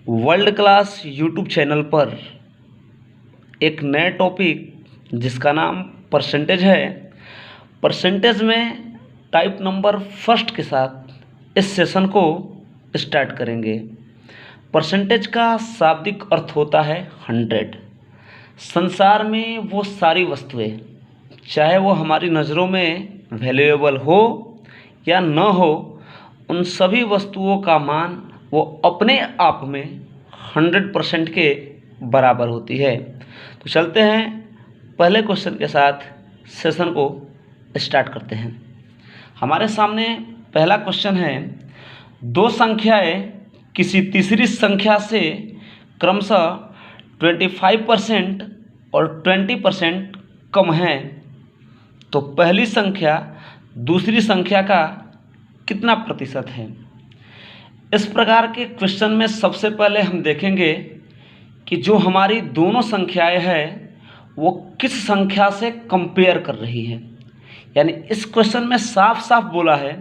World class YouTube channel पर एक नए टॉपिक जिसका नाम परसेंटेज है। परसेंटेज में टाइप नंबर फर्स्ट के साथ इस सेशन को स्टार्ट करेंगे। परसेंटेज का शाब्दिक अर्थ होता है 100। संसार में वो सारी वस्तुएं, चाहे वो हमारी नज़रों में वैल्यूएबल हो या न हो, उन सभी वस्तुओं का मान वो अपने आप में 100% के बराबर होती है। तो चलते हैं पहले क्वेश्चन के साथ सेशन को स्टार्ट करते हैं। हमारे सामने पहला क्वेश्चन है, दो संख्याएं किसी तीसरी संख्या से क्रमशः 25% और 20% कम हैं, तो पहली संख्या दूसरी संख्या का कितना प्रतिशत है। इस प्रकार के क्वेश्चन में सबसे पहले हम देखेंगे कि जो हमारी दोनों संख्याएं हैं वो किस संख्या से कंपेयर कर रही है। यानी इस क्वेश्चन में साफ साफ बोला है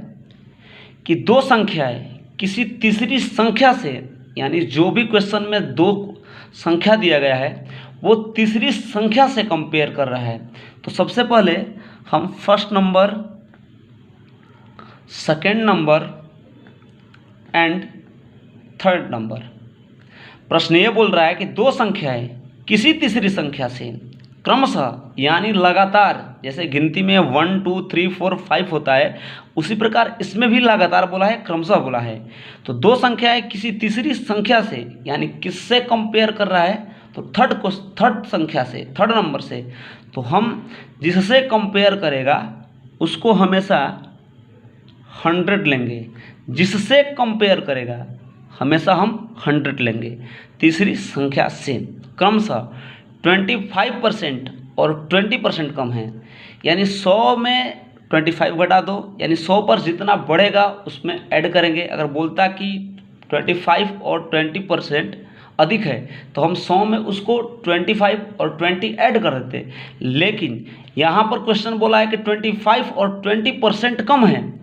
कि दो संख्याएं किसी तीसरी संख्या से, यानी जो भी क्वेश्चन में दो संख्या दिया गया है वो तीसरी संख्या से कंपेयर कर रहा है। तो सबसे पहले हम first number, second number and third number, प्रश्न ये बोल रहा है कि दो संख्याएं किसी तीसरी संख्या से क्रमशः, यानी लगातार, जैसे गिनती में 1 2 3 4 5 होता है, उसी प्रकार इसमें भी लगातार बोला है, क्रमशः बोला है। तो दो संख्याएं किसी तीसरी संख्या से, यानी किससे कंपेयर कर रहा है, तो थर्ड संख्या से, थर्ड नंबर से। तो हम जिससे कंपेयर करेगा उसको हमेशा 100 लेंगे, जिससे कंपेयर करेगा हमेशा हम 100 लेंगे। तीसरी संख्या से क्रमशः 25% और 20% कम है, यानी 100 में 25 घटा दो, यानी 100 पर जितना बढ़ेगा उसमें ऐड करेंगे। अगर बोलता कि 25 और 20% अधिक है तो हम 100 में उसको 25 और 20 ऐड कर देते, लेकिन यहाँ पर क्वेश्चन बोला है कि 25 और 20% कम है,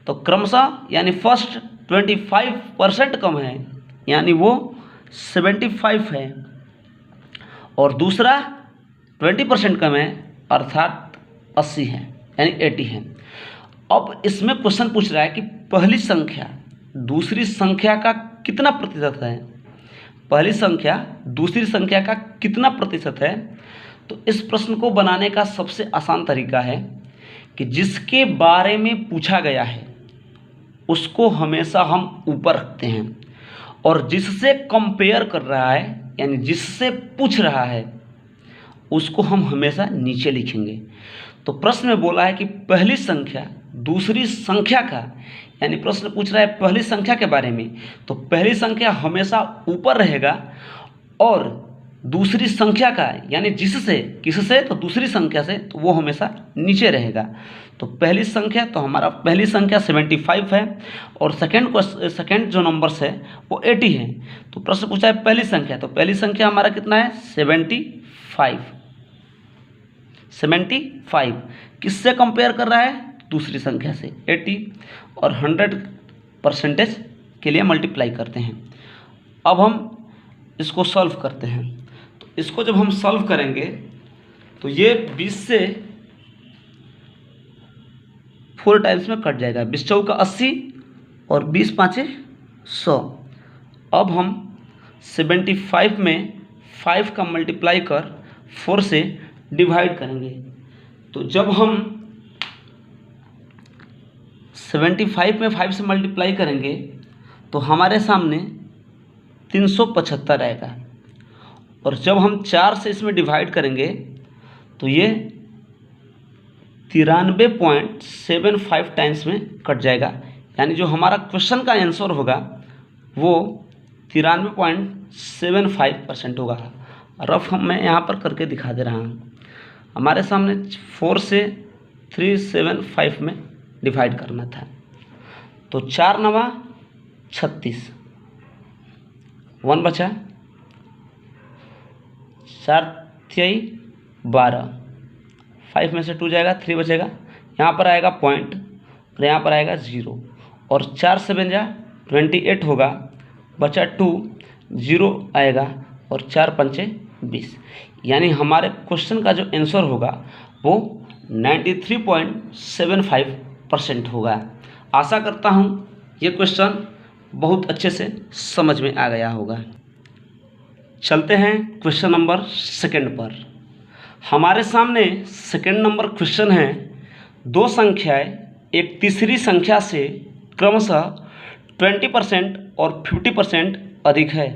तो क्रमशः यानी फर्स्ट 25% कम है, यानी वो 75 है, और दूसरा 20% कम है अर्थात 80 है, यानी 80 है। अब इसमें क्वेश्चन पूछ रहा है कि पहली संख्या दूसरी संख्या का कितना प्रतिशत है। पहली संख्या दूसरी संख्या का कितना प्रतिशत है। तो इस प्रश्न को बनाने का सबसे आसान तरीका है कि जिसके बारे में पूछा गया है उसको हमेशा हम ऊपर रखते हैं, और जिससे कंपेयर कर रहा है, यानी जिससे पूछ रहा है, उसको हम हमेशा नीचे लिखेंगे। तो प्रश्न में बोला है कि पहली संख्या दूसरी संख्या का, यानी प्रश्न पूछ रहा है पहली संख्या के बारे में, तो पहली संख्या हमेशा ऊपर रहेगा, और दूसरी संख्या का, यानी जिससे, किससे, तो दूसरी संख्या से, तो वो हमेशा नीचे रहेगा। तो पहली संख्या, तो हमारा पहली संख्या 75 है, और सेकेंड जो नंबर्स है वो 80 है। तो प्रश्न पूछा है पहली संख्या, तो पहली संख्या हमारा कितना है 75 किससे कंपेयर कर रहा है, दूसरी संख्या से 80, और 100% के लिए मल्टीप्लाई करते हैं। अब हम इसको सॉल्व करते हैं। तो इसको जब हम सॉल्व करेंगे तो ये 20 से 4 टाइम्स में कट जाएगा, 20 चौका 80 और 20 पाँचे 100। अब हम 75 में 5 का मल्टीप्लाई कर 4 से डिवाइड करेंगे। तो जब हम 75 में 5 से मल्टीप्लाई करेंगे तो हमारे सामने 375 आएगा, और जब हम 4 से इसमें डिवाइड करेंगे तो ये 93.75 टाइम्स में कट जाएगा, यानी जो हमारा क्वेश्चन का आंसर होगा वो 93.75% होगा। रफ मैं यहाँ पर करके दिखा दे रहा हूँ। हमारे सामने 4 से 375 में डिवाइड करना था, तो 4 नवा 36, 1 बचा, 4 तिहाई 12, 5 में से 2 जाएगा, 3 बचेगा, यहाँ पर आएगा पॉइंट और यहाँ पर आएगा 0, और 4 7 जा 28 होगा, बचा 2, 0 आएगा और 4 पंचे 20, यानी हमारे क्वेश्चन का जो आंसर होगा वो 93.75% होगा। आशा करता हूँ ये क्वेश्चन बहुत अच्छे से समझ में आ गया होगा। चलते हैं क्वेश्चन नंबर 2 पर। हमारे सामने 2 नंबर क्वेश्चन है, दो संख्याएं एक तीसरी संख्या से क्रमशः 20% और 50% अधिक है।